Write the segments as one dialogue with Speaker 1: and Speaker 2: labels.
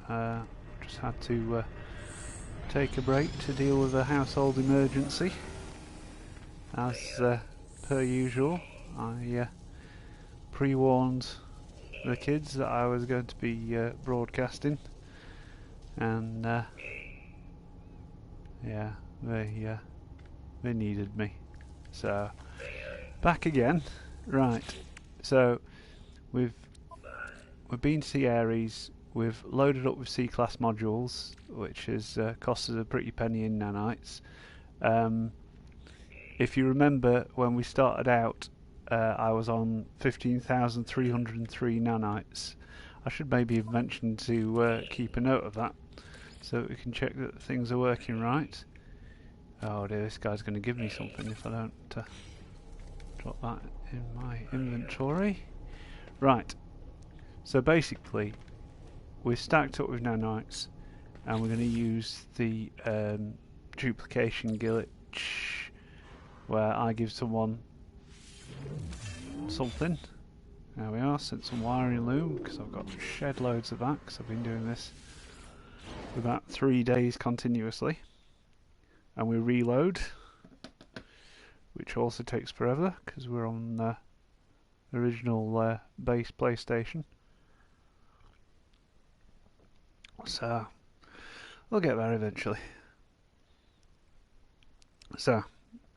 Speaker 1: Just had to take a break to deal with a household emergency. As per usual, I pre-warned the kids that I was going to be broadcasting, and yeah, they needed me, so back again. Right, so we've been to the Ares. We've loaded up with C-class modules, which has cost us a pretty penny in nanites. If you remember, when we started out, I was on 15,303 nanites. I should maybe have mentioned to keep a note of that, so that we can check that things are working right. Oh dear, this guy's going to give me something if I don't drop that in my inventory. Right, so basically we're stacked up with nanites, and we're going to use the duplication glitch where I give someone something. There we are, sent some wiring loom because I've got shed loads of that because I've been doing this for about 3 days continuously. And we reload, which also takes forever because we're on the original base PlayStation. So we'll get there eventually. So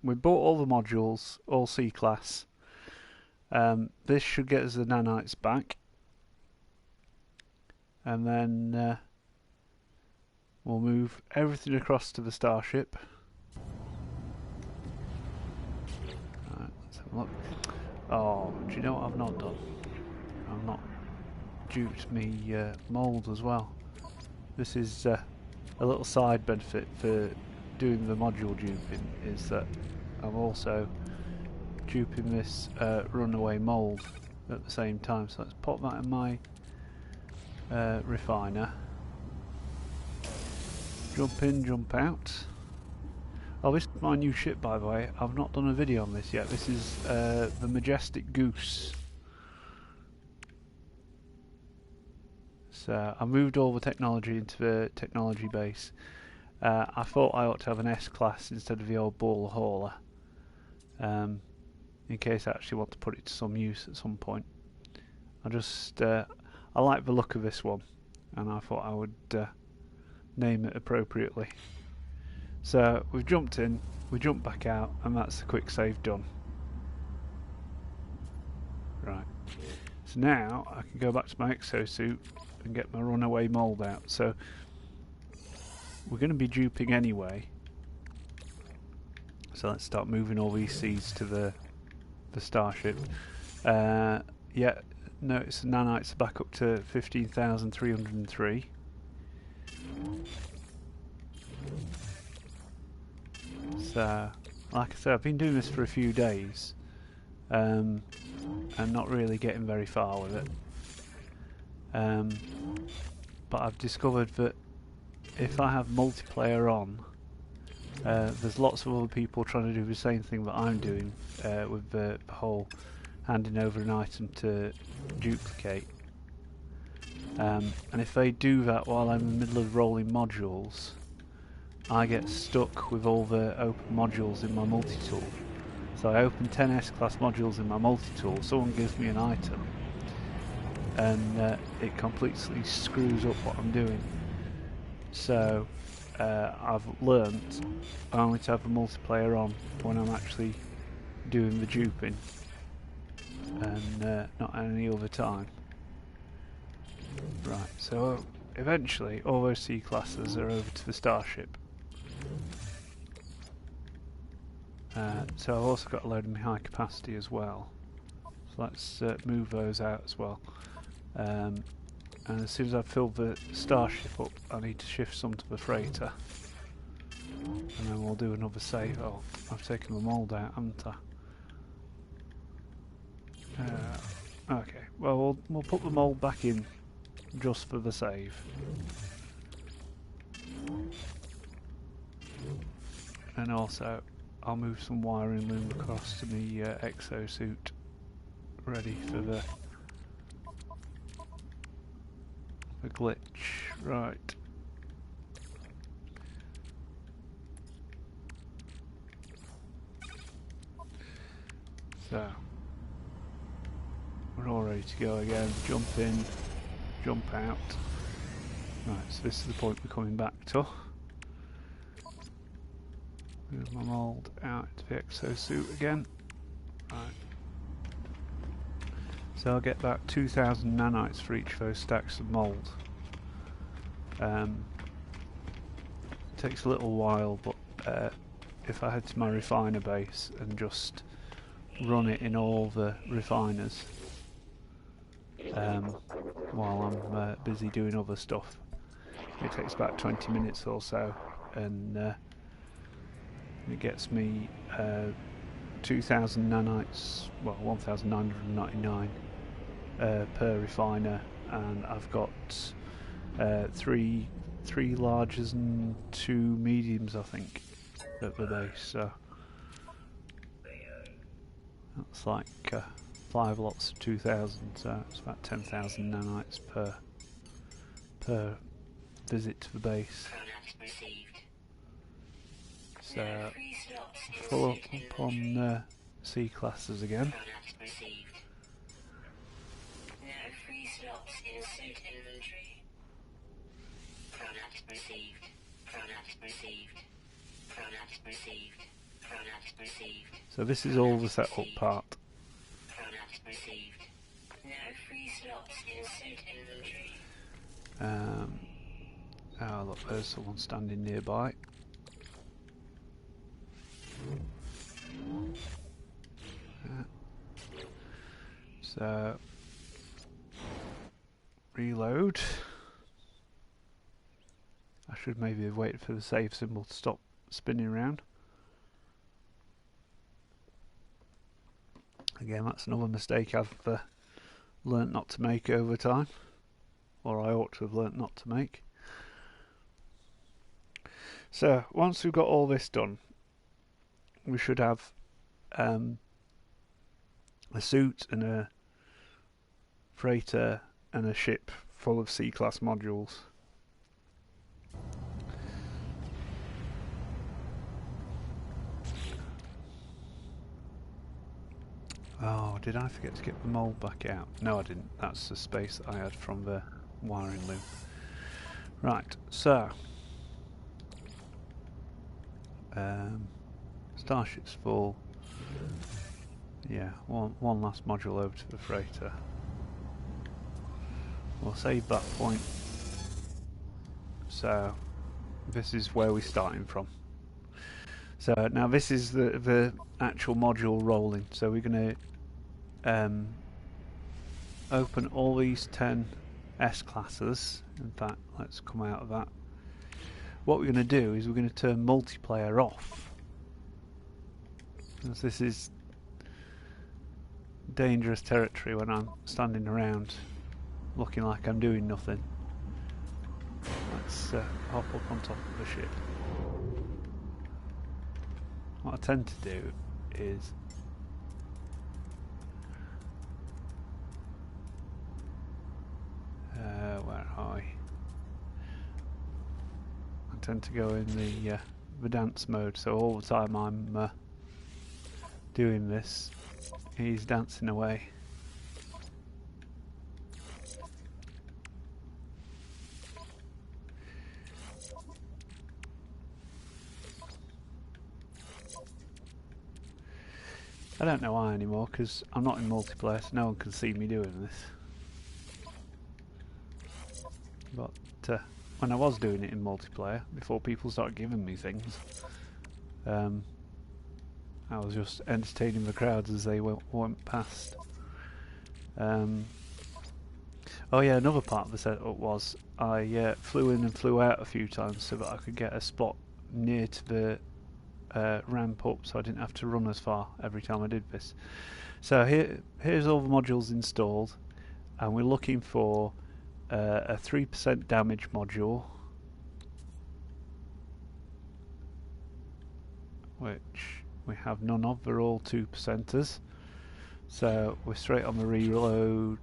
Speaker 1: we bought all the modules, all C-class. This should get us the nanites back, and then we'll move everything across to the starship. Right, let's have a look. Oh, do you know what I've not done? I've not duped me mould as well. This is a little side benefit for doing the module duping, is that I'm also duping this runaway mould at the same time. So let's pop that in my refiner. Jump in, jump out. Oh, this is my new ship, by the way. I've not done a video on this yet. This is the Majestic Goose. So I moved all the technology into the technology base. I thought I ought to have an S-class instead of the old ball hauler, in case I actually want to put it to some use at some point. I like the look of this one, and I thought I would name it appropriately. So we've jumped in, we jumped back out, and that's the quick save done. Right, so now I can go back to my exosuit and get my runaway mould out. So we're going to be duping anyway, so let's start moving all these seeds to the starship. Yeah, notice the nanites are back up to 15,303. So, like I said, I've been doing this for a few days, and not really getting very far with it. But I've discovered that if I have multiplayer on, there's lots of other people trying to do the same thing that I'm doing with the whole handing over an item to duplicate. And if they do that while I'm in the middle of rolling modules, I get stuck with all the open modules in my multi-tool. So I open 10 S-class modules in my multi-tool, someone gives me an item, and it completely screws up what I'm doing. So I've learnt only to have the multiplayer on when I'm actually doing the duping, and not any other time. Right, so eventually all those C-classes are over to the starship. So I've also got a load of my high capacity as well. So let's move those out as well. And as soon as I've filled the starship up, I need to shift some to the freighter. And then we'll do another save. Oh, I've taken the mould out, haven't I? Okay, well we'll put the mould back in just for the save. And also I'll move some wiring loom across to the exosuit, ready for the a glitch. Right. So we're all ready to go again. Jump in, jump out. Right, so this is the point we're coming back to. Move my mould out into the exosuit again. Right. So I'll get back 2,000 nanites for each of those stacks of mould. It takes a little while, but if I head to my refiner base and just run it in all the refiners while I'm busy doing other stuff, it takes about 20 minutes or so, and it gets me 2,000 nanites, well 1,999 per refiner, and I've got three larges and 2 mediums, I think, at the base. So that's like 5 lots of 2,000, so it's about 10,000 nanites per visit to the base. So follow up on C classes again. So this is all the setup part. Oh look, there's someone standing nearby. So reload. I should maybe have waited for the save symbol to stop spinning around. Again, that's another mistake I've learnt not to make over time, or I ought to have learnt not to make. So once we've got all this done, we should have a suit and a freighter and a ship full of C-class modules. Oh, did I forget to get the mould back out? No, I didn't. That's the space that I had from the wiring loop. Right, so Starship's full. Yeah, one last module over to the freighter. We'll save that point. So this is where we're starting from. So now this is the actual module rolling. So we're going to open all these 10 S classes. In fact, let's come out of that. What we're going to do is we're going to turn multiplayer off, because this is dangerous territory when I'm standing around looking like I'm doing nothing. Let's hop up on top of the ship. What I tend to do is where are I? I tend to go in the dance mode, so all the time I'm doing this, he's dancing away. I don't know why anymore, because I'm not in multiplayer, so no one can see me doing this. But when I was doing it in multiplayer, before people started giving me things, I was just entertaining the crowds as they went past. Oh yeah, another part of the setup was I flew in and flew out a few times so that I could get a spot near to the ramp up, so I didn't have to run as far every time I did this. So here's all the modules installed, and we're looking for a 3% damage module, which we have none of. They're all 2%ers. So we're straight on the reload.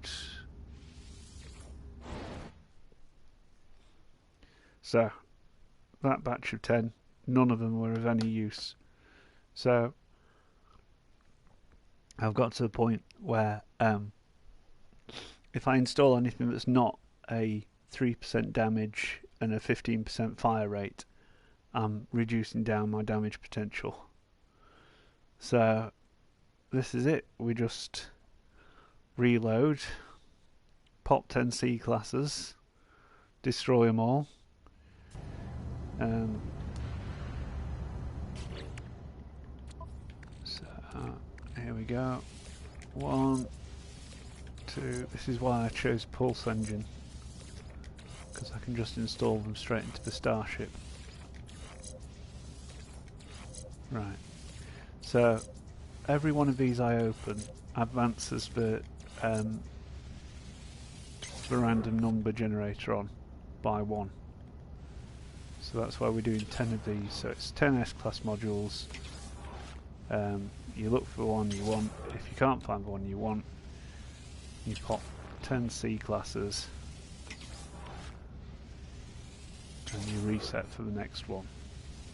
Speaker 1: So that batch of 10, none of them were of any use. So I've got to the point where if I install anything that's not a 3% damage and a 15% fire rate, I'm reducing down my damage potential. So this is it. We just reload, pop 10 C classes, destroy them all. So here we go. 1, 2. This is why I chose Pulse Engine, because I can just install them straight into the Starship. Right. So every one of these I open advances the random number generator on by 1. So that's why we're doing 10 of these. So it's 10 S-class modules. You look for one you want. If you can't find the one you want, you pop 10 C classes and you reset for the next one.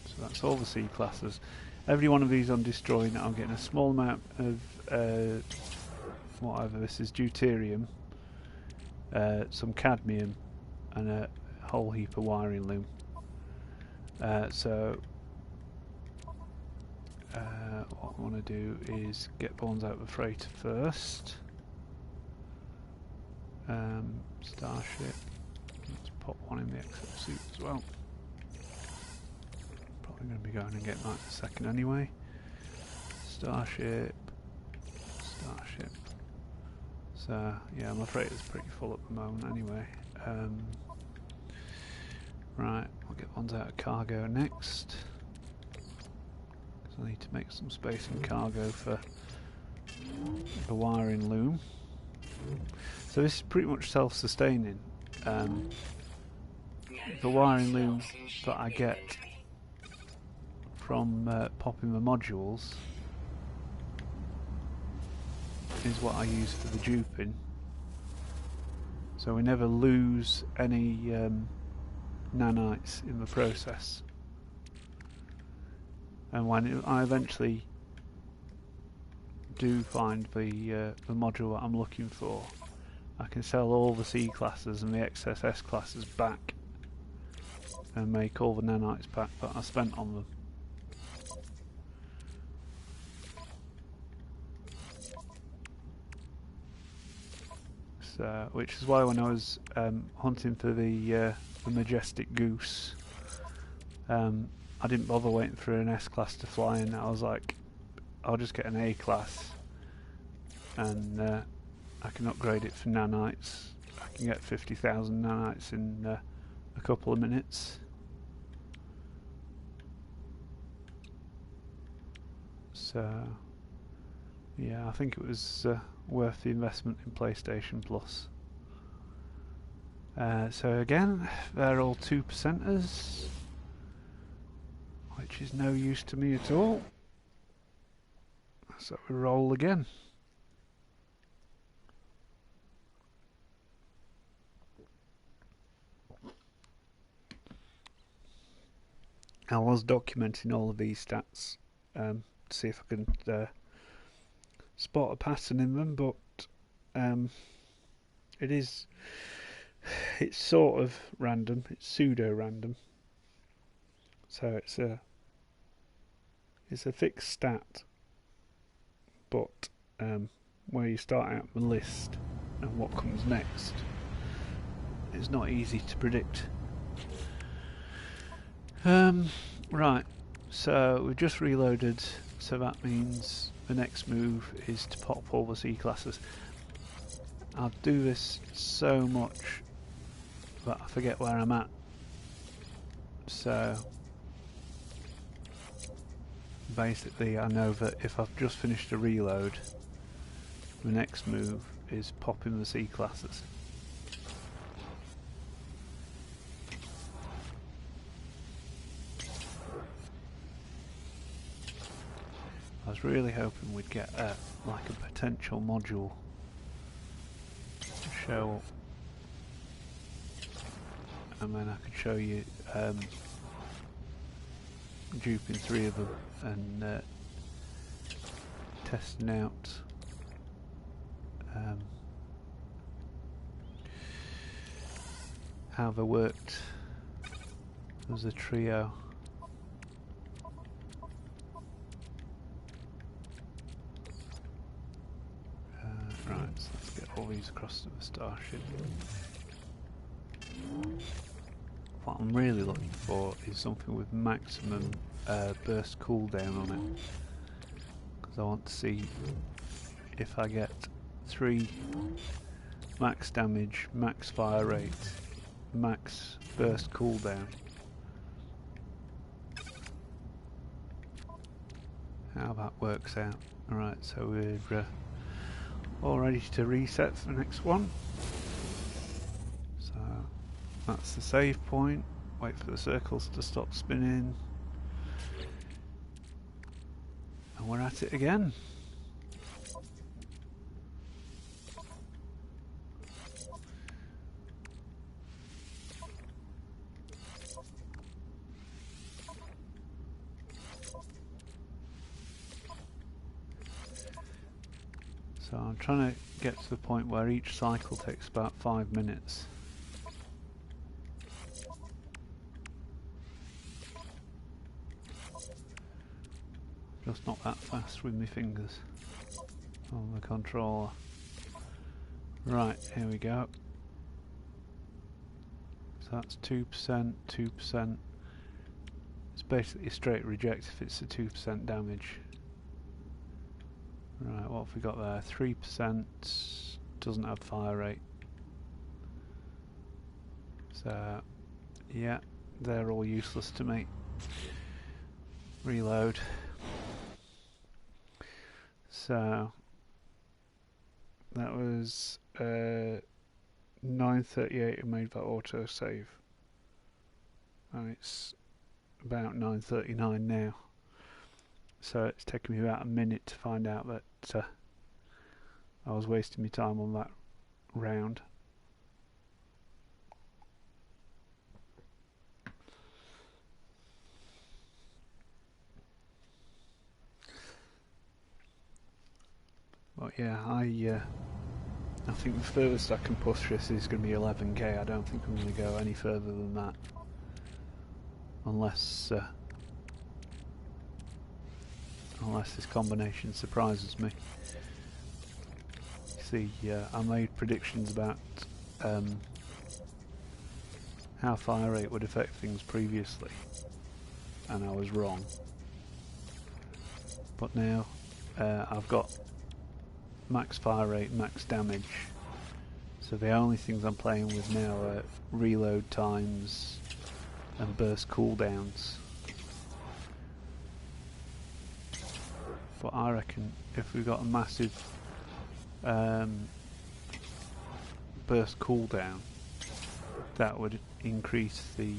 Speaker 1: So that's all the C classes. Every one of these I'm destroying, I'm getting a small amount of whatever this is, deuterium, some cadmium, and a whole heap of wiring loom. So what I want to do is get the ones out of the freighter first. Starship. Let's pop one in the exosuit as well. Probably going to be going and getting that in a second anyway. Starship. So yeah, my freighter's pretty full at the moment anyway. Right, we'll get ones out of cargo next. I need to make some space in cargo for the wiring loom. So this is pretty much self-sustaining. The wiring loom that I get from popping the modules is what I use for the duping. So we never lose any nanites in the process. And when I eventually do find the module that I'm looking for, I can sell all the C classes and the excess S classes back and make all the nanites back that I spent on them. So, which is why when I was hunting for the majestic goose, I didn't bother waiting for an S class to fly in. I was like, I'll just get an A class and I can upgrade it for nanites. I can get 50,000 nanites in a couple of minutes. So yeah, I think it was worth the investment in PlayStation Plus. So again, they're all 2%ers, which is no use to me at all. So we roll again. I was documenting all of these stats to see if I can spot a pattern in them, but it's sort of random. It's pseudo-random. So it's a fixed stat, but where you start out the list and what comes next is not easy to predict. Right, so we've just reloaded, so that means the next move is to pop all the C classes. I'll do this so much that I forget where I'm at. So basically I know that if I've just finished a reload, the next move is popping the C classes. I was really hoping we'd get like a potential module to show up. and then I could show you duping 3 of them and testing out how they worked as a trio. Right, so let's get all these across to the starship. What I'm really looking for is something with maximum burst cooldown on it, because I want to see if I get 3 max damage, max fire rate, max burst cooldown, how that works out. Alright, so we're all ready to reset for the next one. So that's the save point. Wait for the circles to stop spinning, and we're at it again. So I'm trying to get to the point where each cycle takes about 5 minutes. Just not that fast with my fingers on the controller. Right, here we go. So that's 2%, 2%. It's basically a straight reject if it's a 2% damage. Right, what have we got there? 3% doesn't have fire rate. So, yeah, they're all useless to me. Reload. So, that was 9:38 and made that autosave. And it's about 9:39 now. So it's taken me about a minute to find out that I was wasting my time on that round. But yeah, I think the furthest I can push this is going to be 11k. I don't think I'm going to go any further than that, unless this combination surprises me. See, I made predictions about how fire rate would affect things previously, and I was wrong. But now I've got max fire rate, max damage, so the only things I'm playing with now are reload times and burst cooldowns. But I reckon if we got a massive burst cooldown, that would increase the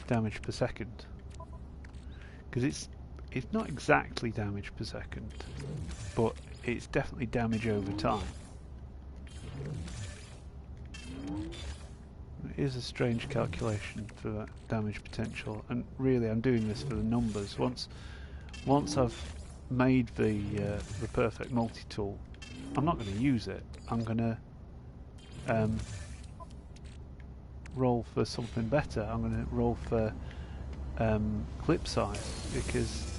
Speaker 1: damage per second, because it's not exactly damage per second, but it's definitely damage over time. It is a strange calculation for that damage potential, and really I'm doing this for the numbers. Once I've made the perfect multi-tool, I'm not going to use it. I'm going to roll for something better. I'm going to roll for clip size, because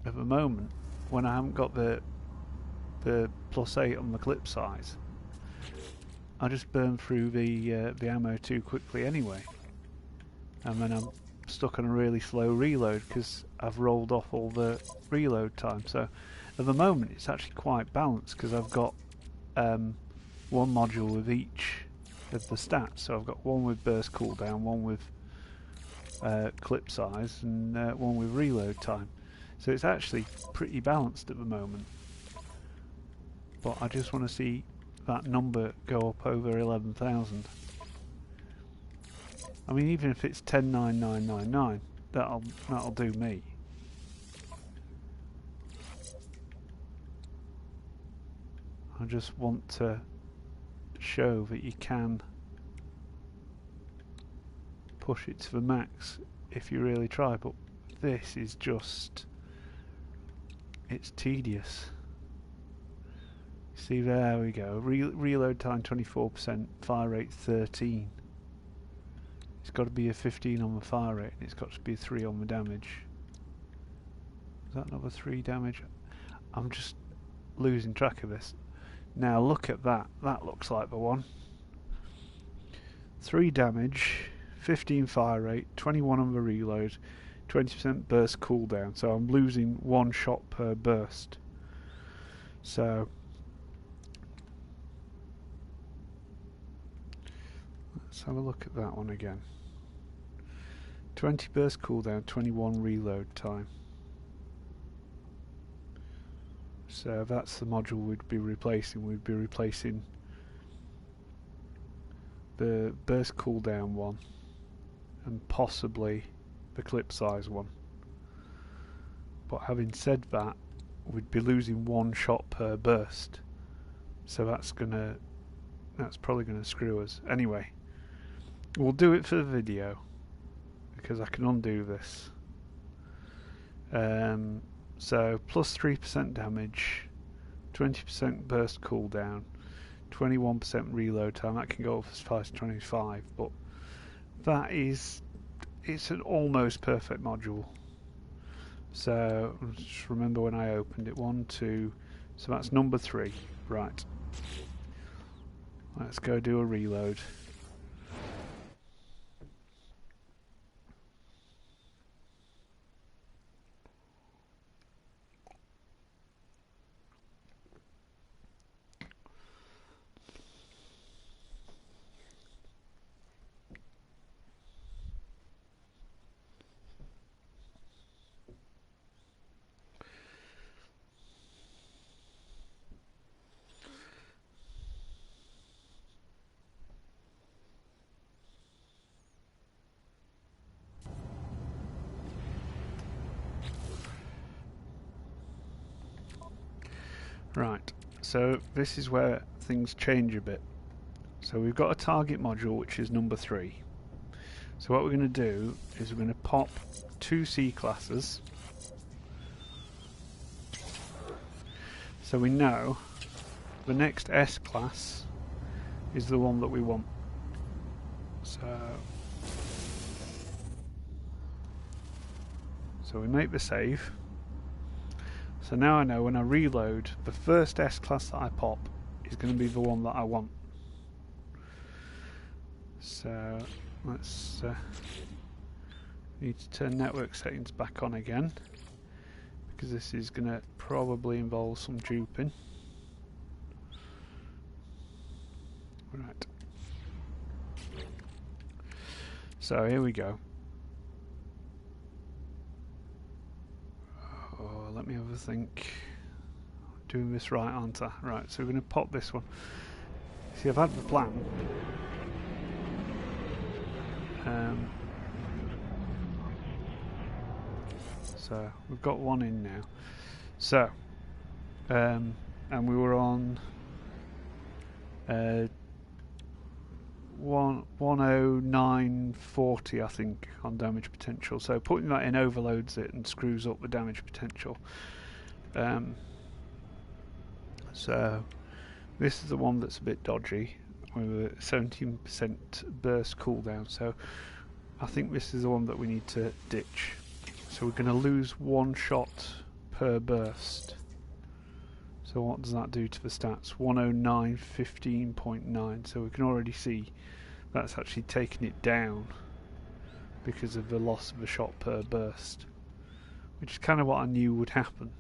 Speaker 1: at the moment, when I haven't got the +8 on the clip size, I just burn through the ammo too quickly anyway, and then I'm stuck on a really slow reload because I've rolled off all the reload time. So at the moment it's actually quite balanced, because I've got one module with each of the stats. So I've got one with burst cooldown, one with clip size, and one with reload time. So it's actually pretty balanced at the moment. But I just want to see that number go up over 11,000. I mean, even if it's 10,999, that'll do me. I just want to show that you can push it to the max if you really try, but this is just, it's tedious. See, there we go. Reload time 24%, fire rate 13. It's got to be a 15 on the fire rate, and it's got to be a 3 on the damage. Is that another 3 damage? I'm just losing track of this. Now look at that. That looks like the one. 3 damage, 15 fire rate, 21 on the reload, 20% burst cooldown. So I'm losing 1 shot per burst. So let's have a look at that one again. 20 burst cooldown, 21 reload time. So that's the module we'd be replacing. We'd be replacing the burst cooldown one and possibly the clip size one. But having said that, we'd be losing 1 shot per burst. So that's probably gonna screw us. Anyway, we'll do it for the video because I can undo this. So plus 3% damage, 20% burst cooldown, 21% reload time. That can go up as far as 25, but it's an almost perfect module. So just remember when I opened it, 1, 2, so that's number 3. Right. Let's go do a reload. Right, so this is where things change a bit. So we've got a target module which is number 3. So what we're going to do is we're going to pop 2 C classes. So we know the next S class is the one that we want. So we make the save. So now I know when I reload, the first S class that I pop is going to be the one that I want. So let's need to turn network settings back on again, because this is going to probably involve some duping. Right. So here we go. Oh, let me have a think. I'm doing this right, aren't I? Right, so we're going to pop this one. See, I've had the plan. So we've got one in now. So, and we were on 10940, I think, on damage potential. So putting that in overloads it and screws up the damage potential. So this is the one that's a bit dodgy with a 17% burst cooldown. So I think this is the one that we need to ditch. So we're going to lose 1 shot per burst. So what does that do to the stats? 109.15.9. So we can already see that's actually taken it down because of the loss of a shot per burst, which is kind of what I knew would happen.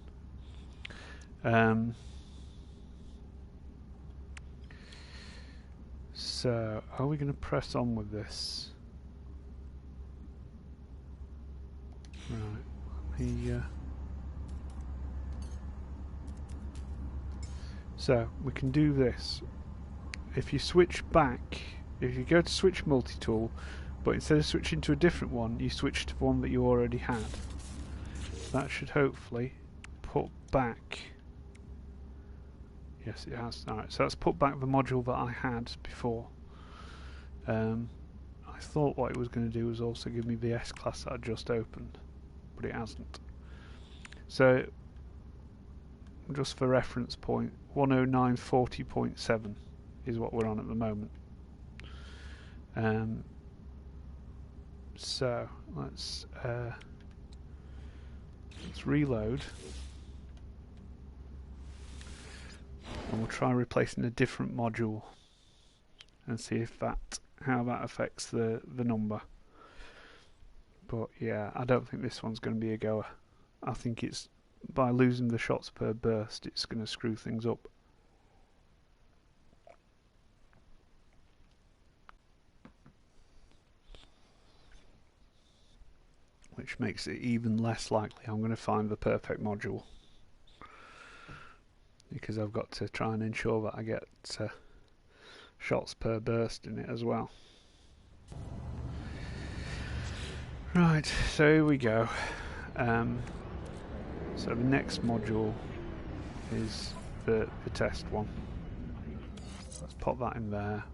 Speaker 1: So are we going to press on with this? Right, let me so we can do this. If you switch back, if you go to switch multi-tool, but instead of switching to a different one, you switch to the one that you already had. That should hopefully put back Yes, it has. Alright, so let's put back the module that I had before. I thought what it was going to do was also give me the S-Class that I just opened, but it hasn't. So, just for reference point, 109.40.7 is what we're on at the moment. So, let's reload. And we'll try replacing a different module and see if how that affects the number. But yeah, I don't think this one's going to be a goer. I think it's by losing the shots per burst, it's going to screw things up. Which makes it even less likely I'm going to find the perfect module, because I've got to try and ensure that I get shots per burst in it as well. Right, so here we go. So the next module is the test one. Let's pop that in there.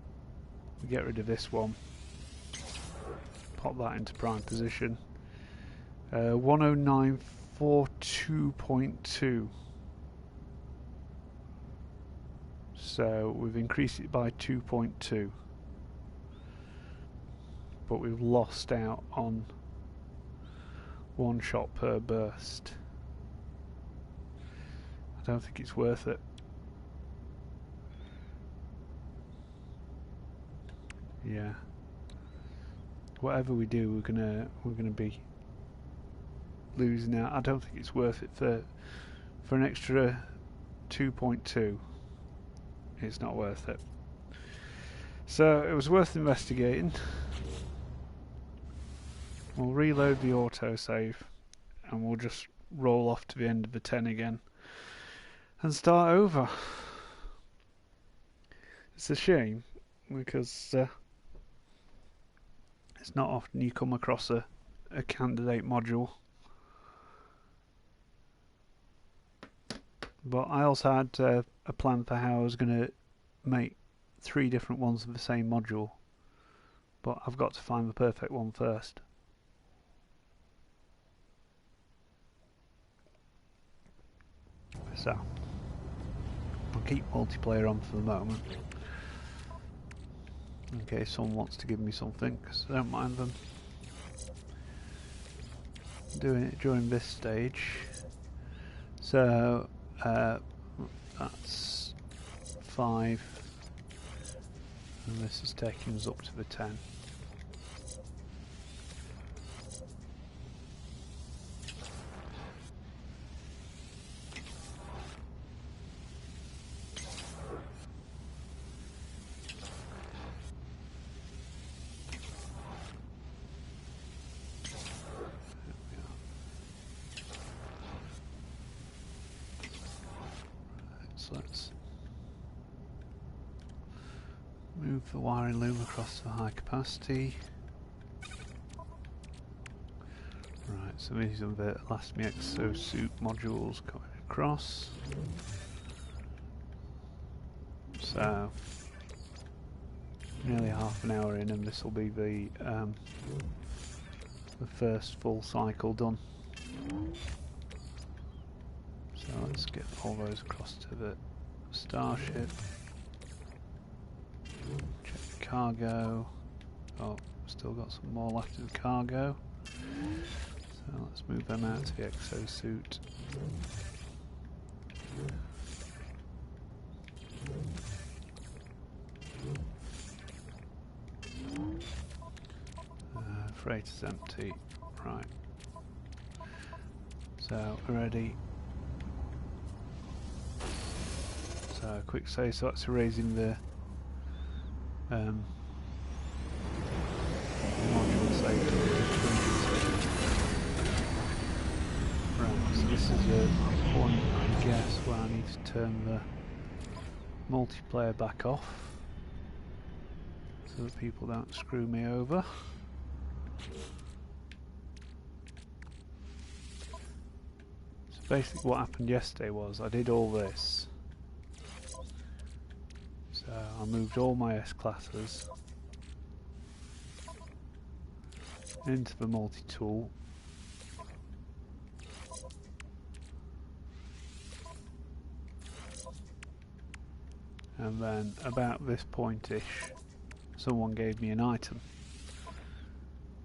Speaker 1: We get rid of this one. Pop that into prime position. 109.42.2. So we've increased it by 2.2, but we've lost out on 1 shot per burst. I don't think it's worth it. Yeah. Whatever we do, we're gonna be losing out. I don't think it's worth it for an extra 2.2. It's not worth it. So it was worth investigating. We'll reload the autosave and we'll just roll off to the end of the 10 again and start over. It's a shame because it's not often you come across a candidate module. But I also had a plan for how I was going to make 3 different ones of the same module. But I've got to find the perfect one first. So, I'll keep multiplayer on for the moment. In case someone wants to give me something, because I don't mind them doing it during this stage. So, that's 5, and this is taking us up to the 10. So let's move the wiring loom across to high capacity. Right, so these are the last exosuit modules coming across. So nearly half an hour in, and this will be the first full cycle done. So let's get all those across to the starship. Check the cargo. Oh, still got some more left in the cargo. So let's move them out to the exosuit. Freighter's empty. Right. So we're ready. So quick save, so that's erasing the module save. Right, so this is a point, I guess, where I need to turn the multiplayer back off so that people don't screw me over. So basically what happened yesterday was I did all this, I moved all my S-classes into the multi-tool. And then about this point-ish, someone gave me an item.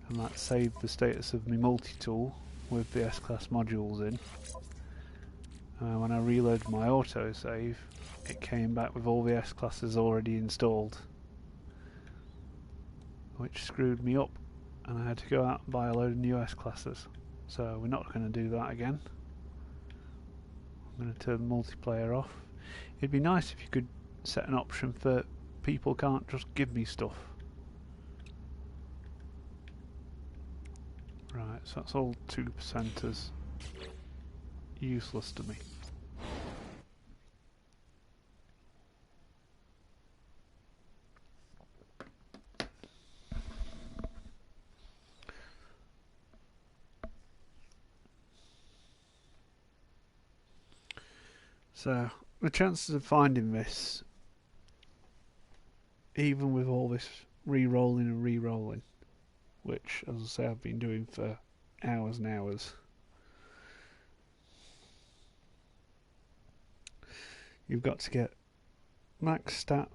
Speaker 1: And that saved the status of my multi-tool with the S-class modules in. When I reloaded my autosave, it came back with all the S-classes already installed, which screwed me up, and I had to go out and buy a load of new S-classes. So we're not going to do that again. I'm going to turn multiplayer off. It'd be nice if you could set an option for people can't just give me stuff. Right, so that's all 2%ers. Useless to me. So the chances of finding this, even with all this re-rolling and re-rolling, which, as I say, I've been doing for hours and hours, you've got to get max stat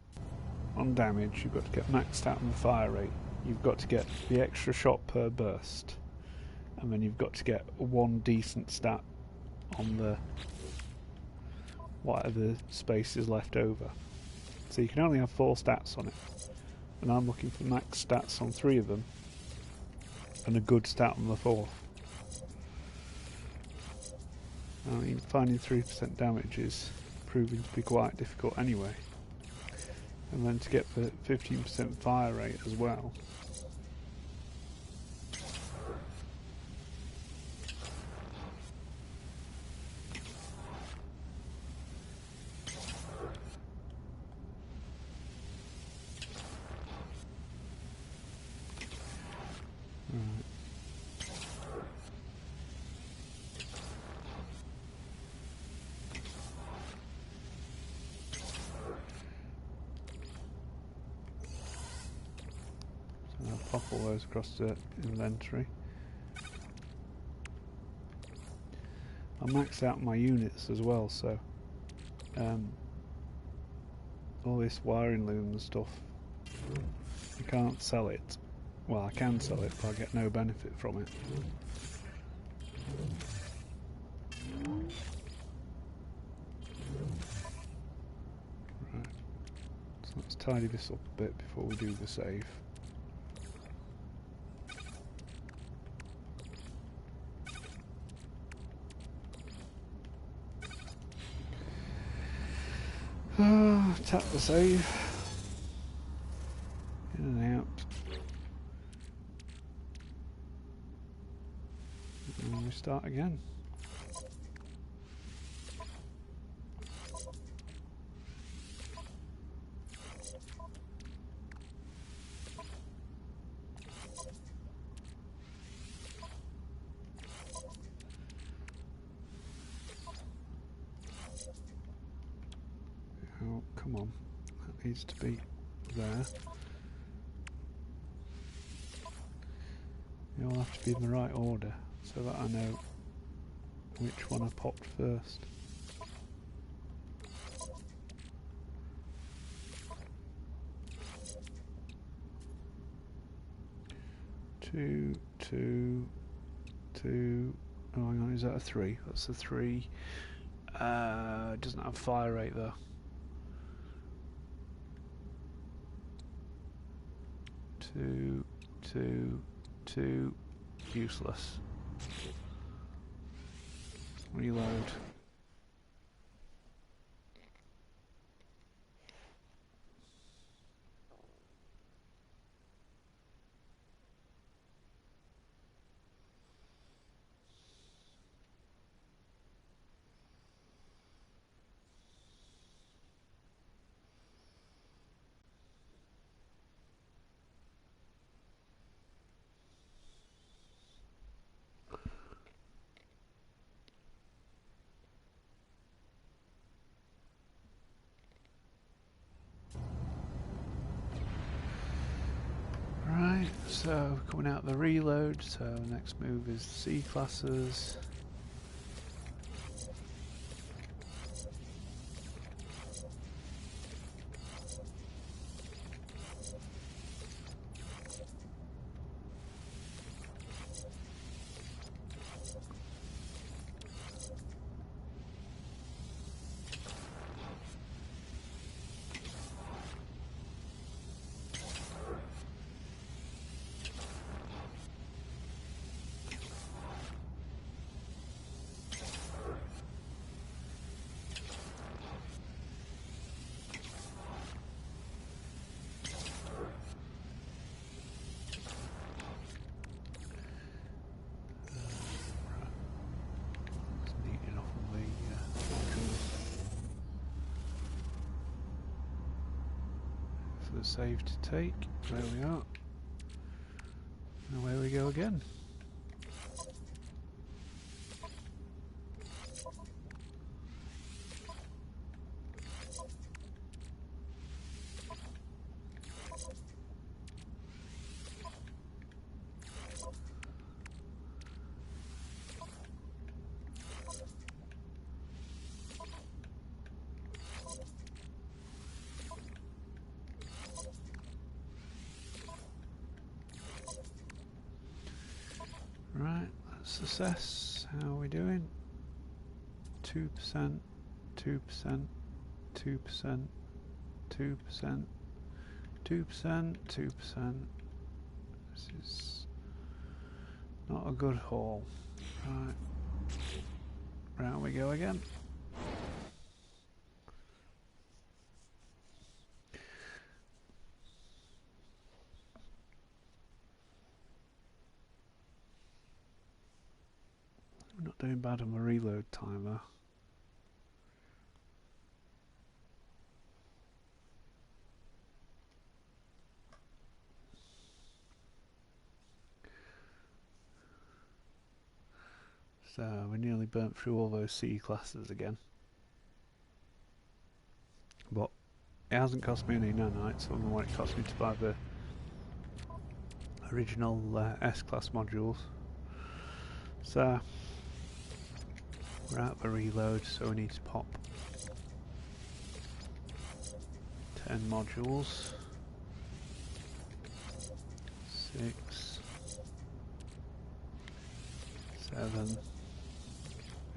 Speaker 1: on damage, you've got to get max stat on the fire rate, you've got to get the extra shot per burst, and then you've got to get one decent stat on the whatever space is left over. So you can only have 4 stats on it, and I'm looking for max stats on 3 of them and a good stat on the 4th. I mean, finding 3% damage is proving to be quite difficult anyway, and then to get the 15% fire rate as well. I'll pop all those across the inventory. I maxed out my units as well, so all this wiring loom and stuff, I can't sell it. Well, I can sell it, but I get no benefit from it. Right, so let's tidy this up a bit before we do the save. Tap the save. In and out. And we start again. Oh, come on. That needs to be there. They all have to be in the right order so that I know which one I popped first. Two, two, two. Oh, hang on, is that a 3? That's a 3. It doesn't have fire rate though. 2, 2, 2. Useless. Reload. Right, so coming out of the reload, so next move is the C classes. The save to take. There we are. And away we go again. Right, let's assess how are we doing. 2%, 2%, 2%, 2%, 2%, 2%. This is not a good haul. Right, round we go again. We're not doing bad on my reload timer. So we nearly burnt through all those C classes again. But it hasn't cost me any nanites other than what it cost me to buy the original S-class modules. So we're out the reload, so we need to pop 10 modules. 6, 7,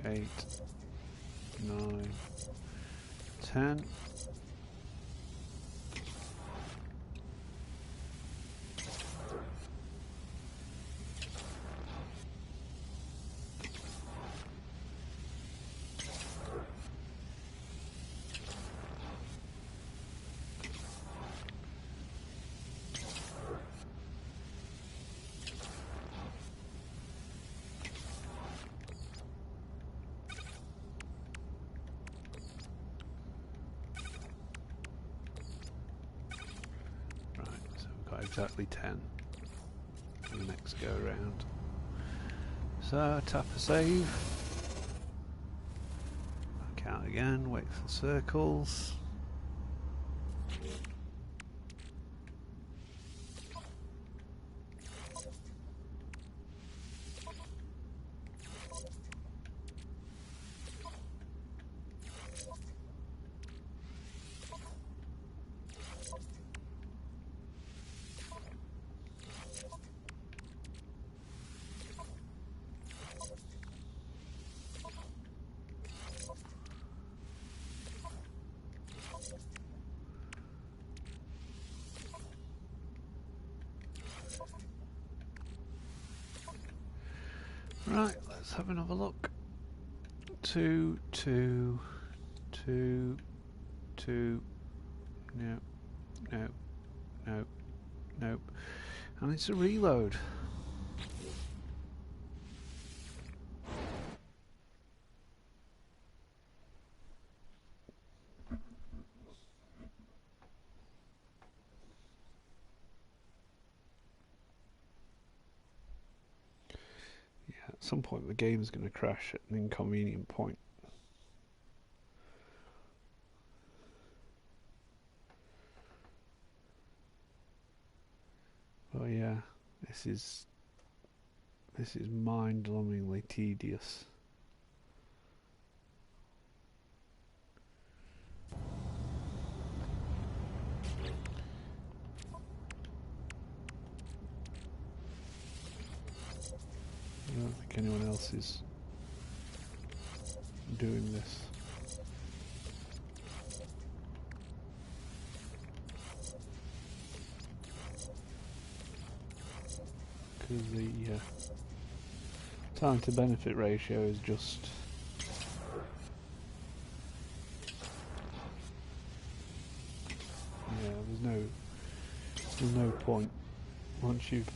Speaker 1: 8, 9, 10. Exactly 10 for the next go round. So tap a save, back out again, wait for the circles. Right, let's have another look. 2, 2, 2, 2, no, no, no, nope. And it's a reload. At some point the game is going to crash at an inconvenient point. So yeah, this is mind-numbingly tedious. I don't think anyone else is doing this. Because the time to benefit ratio is just there's no point once you've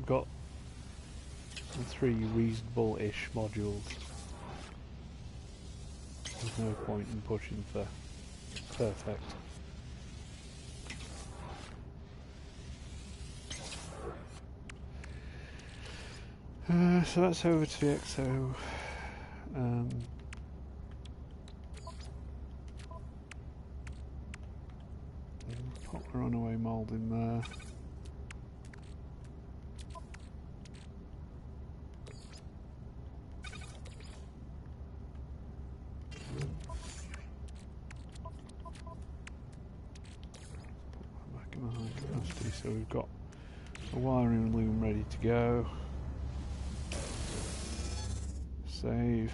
Speaker 1: got the 3 reasonable-ish modules. There's no point in pushing for perfect. So that's over to the XO. Put the runaway mould in there. Put that back in the high capacity, so we've got a wiring loom ready to go. Save.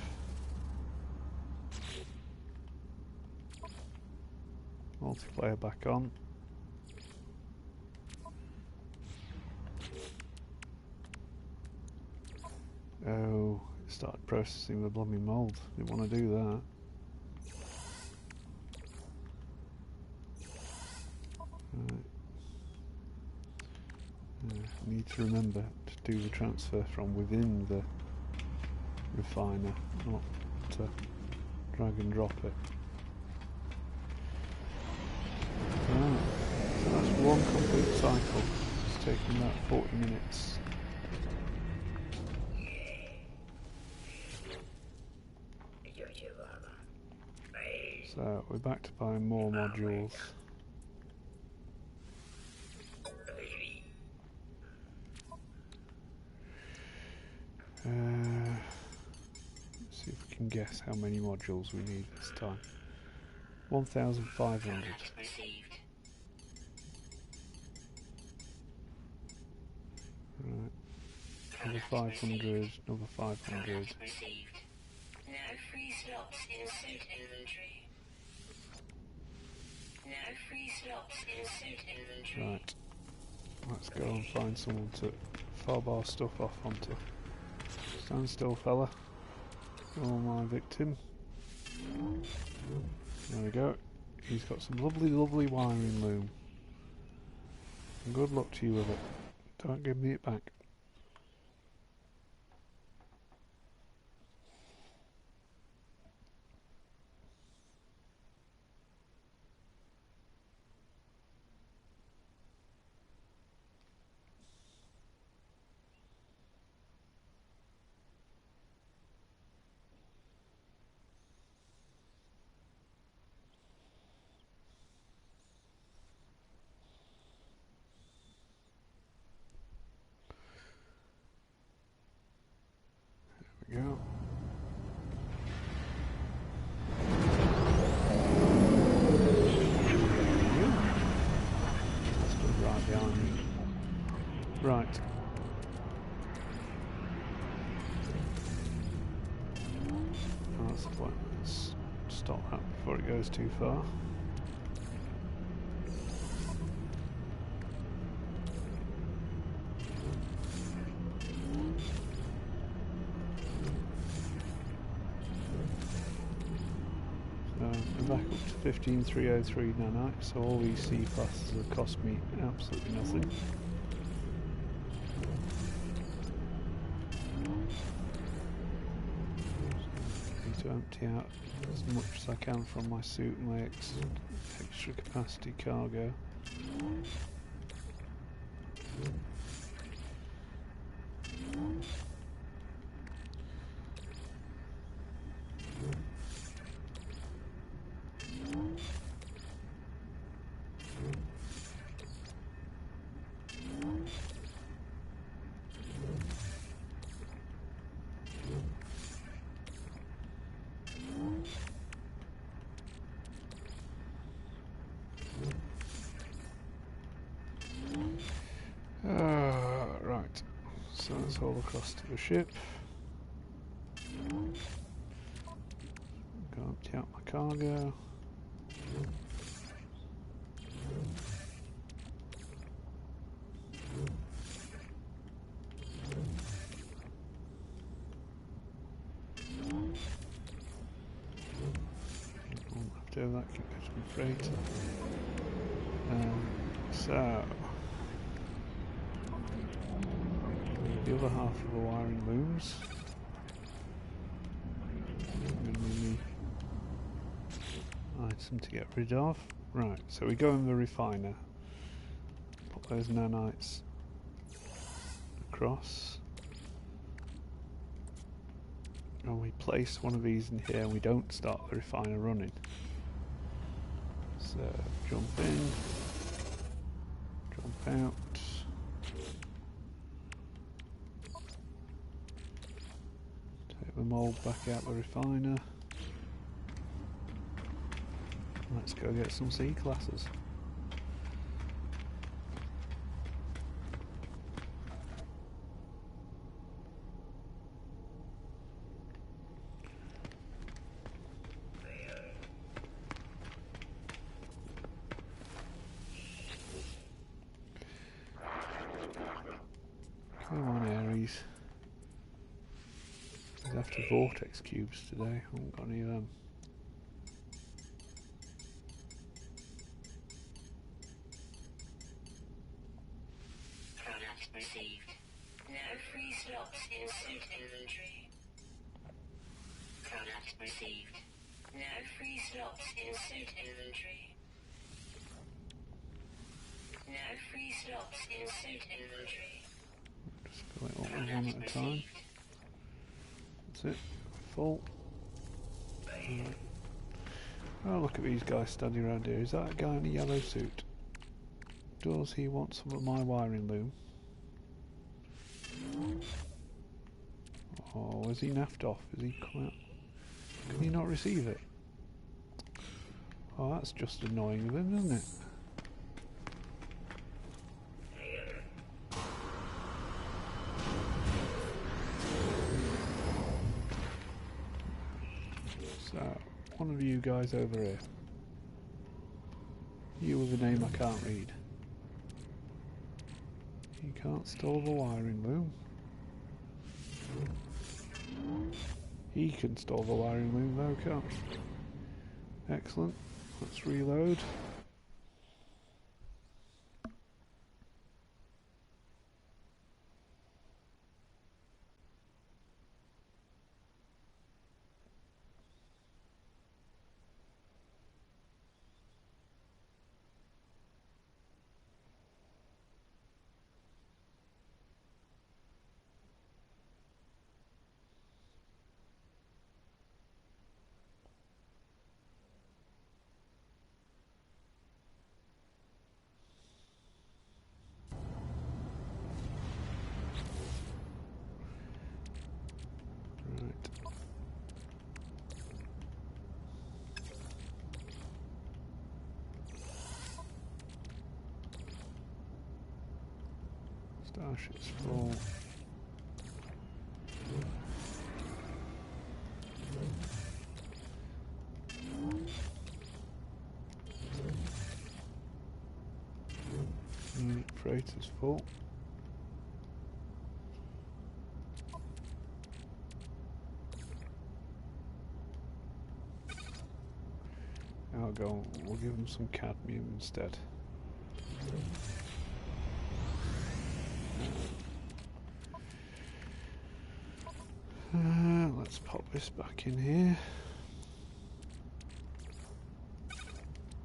Speaker 1: Multiplayer back on. Oh, it started processing the blooming mould. Didn't want to do that. Right. Need to remember to do the transfer from within the refiner, not to drag and drop it. Right. So that's one complete cycle. It's taken about 40 minutes. So we're back to buying more modules. Let's see if we can guess how many modules we need this time. 1,500. Right. Another 500, another 500.
Speaker 2: No free slots in suit inventory. No free slots in suit inventory.
Speaker 1: Right. Let's go and find someone to fob our stuff off onto. Stand still, fella. You're my victim. There we go. He's got some lovely, lovely wiring loom. And good luck to you with it. Don't give me it back. There we go. Right behind me. Right. Oh, that's the point. Let's stop that before it goes too far. So we're back up to 15303 nanite, so all these C classes have cost me absolutely nothing. Need to empty out as much as I can from my suit and my extra capacity cargo. Right, so let's haul across to the ship. Go empty out my cargo. After that, can get some freight. So the other half of the wiring looms. Item to get rid of. Right, so we go in the refiner. Put those nanites across. And we place one of these in here and we don't start the refiner running. So jump in, jump out. Take the mould back out the refiner. Let's go get some C-classes. Come on, Aries. He's after vortex cubes today. I haven't got any of them.
Speaker 2: Product received. No free slots in suit inventory. Product received. No free slots in suit inventory. No free slots in suit inventory.
Speaker 1: Just fill it up one at a time. That's it. Full. Right. Oh, look at these guys standing around here. Is that a guy in a yellow suit? Does he want some of my wiring loom? Oh, is he naffed off? Is he come out? Can he not receive it? Oh, that's just annoying of him, isn't it? So, one of you guys over here. You with a name I can't read. You can't store the wiring loom. He can store the wiring loom though, can't he? Excellent. Let's reload. Starship's full. Freighter's full. I'll go, we'll give them some cadmium instead. Let's pop this back in here.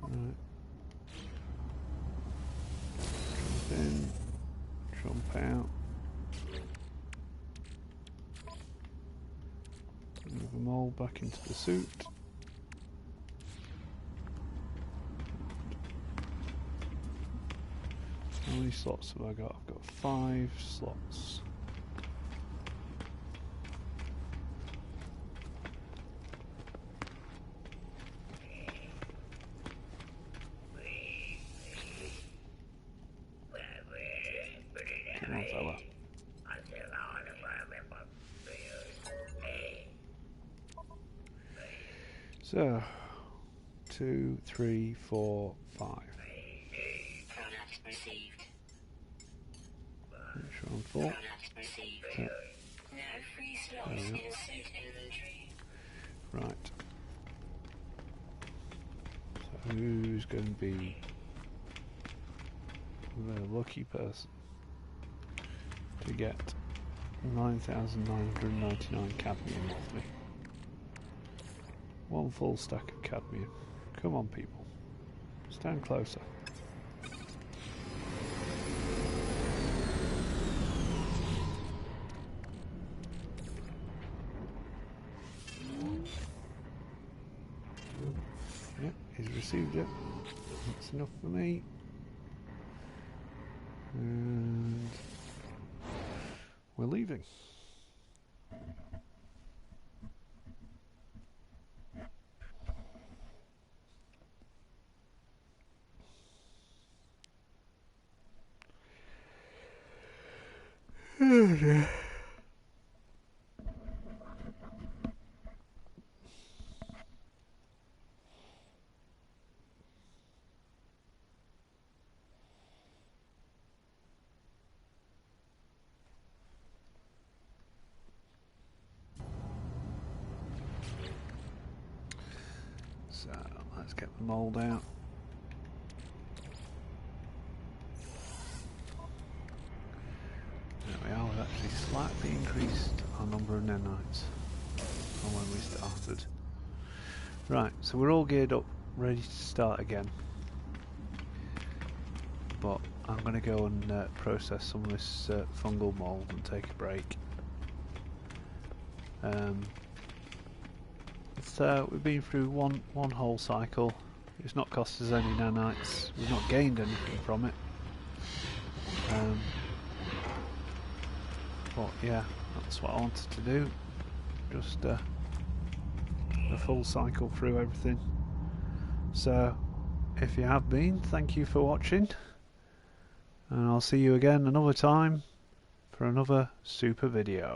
Speaker 1: Right. Jump in, jump out. Move them all back into the suit. How many slots have I got? I've got 5 slots. So 2, 3, 4, 5.
Speaker 2: Product received.
Speaker 1: Make sure I'm full.
Speaker 2: Product received.
Speaker 1: Yeah.
Speaker 2: No free slots
Speaker 1: There we
Speaker 2: in suit inventory.
Speaker 1: Right. So who's going to be the lucky person to get 9,999 cadmium off me? One full stack of cadmium. Come on, people. Stand closer. Yep, he's received it. That's enough for me. And we're leaving. Oh dear. So let's get the mould out. There we are, we've actually slightly increased our number of nanites from when we started. Right, so we're all geared up, ready to start again. But I'm going to go and process some of this fungal mould and take a break. We've been through one whole cycle. It's not cost us any nanites. We've not gained anything from it. But yeah, that's what I wanted to do. Just a full cycle through everything. So, if you have been, thank you for watching. And I'll see you again another time for another super video.